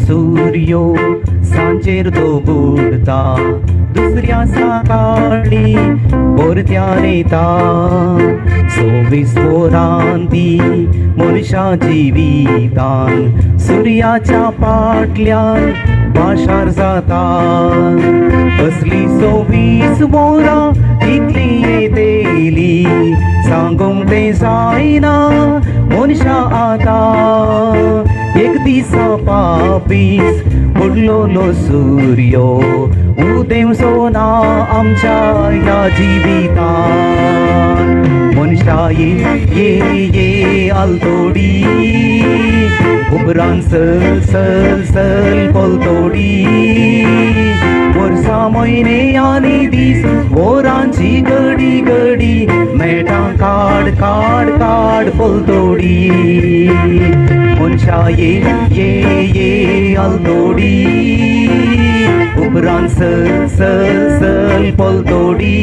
सूर्यो सांजेर तो बुडता दुसऱ्या सकाळी परत्यान येता 24 वरांती मनशा जिवितान सूर्याच्या फाटल्यान पाशार जाता असली 24 वरां कितली येतेली सांगूंक तें जायना मनशा आतां एक दिसा पापीस बुडलोलो सूर्यो उदेंवचो ना आमच्या ह्या जिवितान मनशा ये आलतोडी उबरान सल सल सल पलतोडी वर्सां म्हयने आनी दीस वरांची घडी घडी मेटां काड काड काड पलतोडी मनशा ये आलतोडी उबरान सल सल सल पलतोडी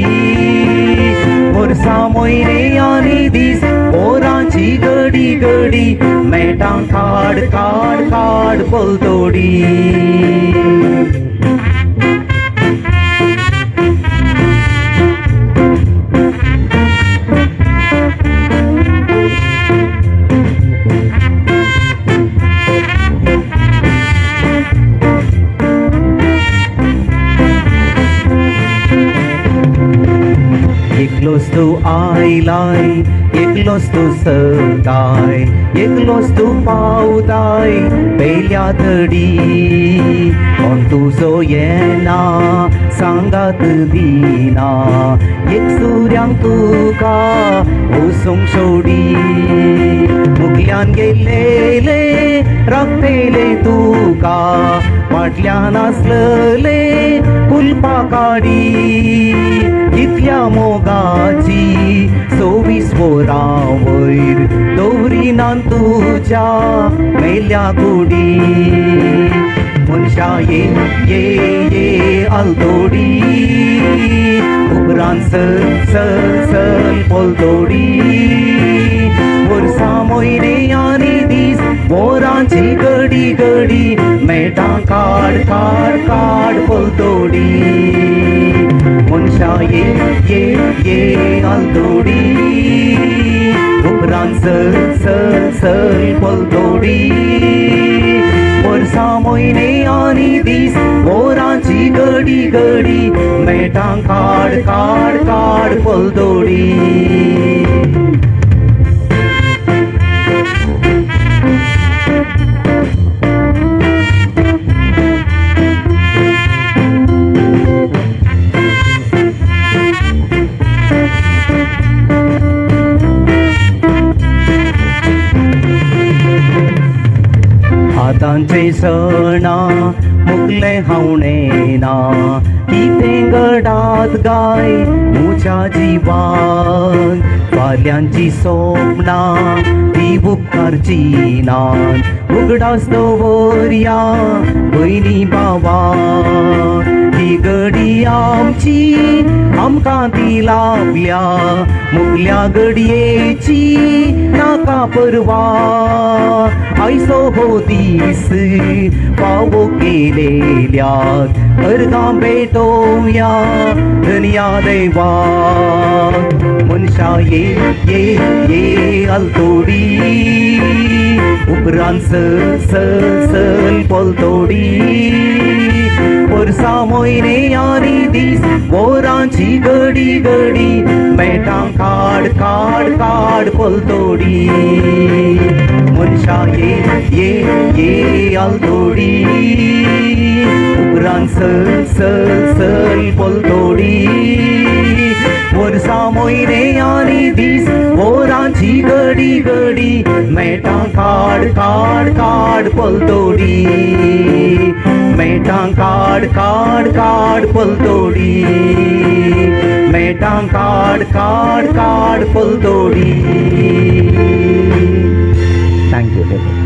वर्सां म्हयने आनी दीस वरांची घडी घडी मेटां काड काड काड पलतोडी एकलोस तू आयलाय एकलोस तू सताय एकलोस तू पावताय पयल्या तडी कोण तुजो येना सांगात दिना एक सूर्यांक तुका वचूंक सोडी मुखल्यान गेल्लेले राखतले तुका फाटल्यान आसलले कुलपा काडी इतल्या मोगाची 24 वरां वयर दवरिनान तुज्या मेल्या कुडी मनशा ये आलतोडी उबरान सल सल सल पलतोडी वर्सां म्हयने आनी दीस वरांची घडी घडी मेटां काड काड काड पलतोडी मनशा ये आलतोडी उबरान सल सल सल पलतोडी वर्सां म्हयने आनी दीस वरांची घडी घडी मेटां काड काड काड पलतोडी आतांचे सणा मुगले हावणेना कितें घडात गाय म्हज्या जिवान फाल्यांची सोपनां ती उपकारची नात उगडास दवरया भयणी भावा ही घडी आमची आमकां ती लाभल्या मुगल्या घडयेची नाका परवा आयचो हो दीस पावो केलेल्याक अर्गां भेटोवया धन्या देवा मनशा ये आलतोडी उपरांत सल सल सल पलतोडी वर्सां म्हयने आनी दीस वरांची घडी घडी मेटां काड काड काड पलतोडी मनशा ये आलतोडी उपरांत सल सल सल पलतोडी वर्सां म्हयने आनी दीस वरांची घडी घडी मेटां काड काड काड पलतोडी मेटां काड काड काड पलतोडी मेटां काड काड काड पलतोडी केलेलं आहे.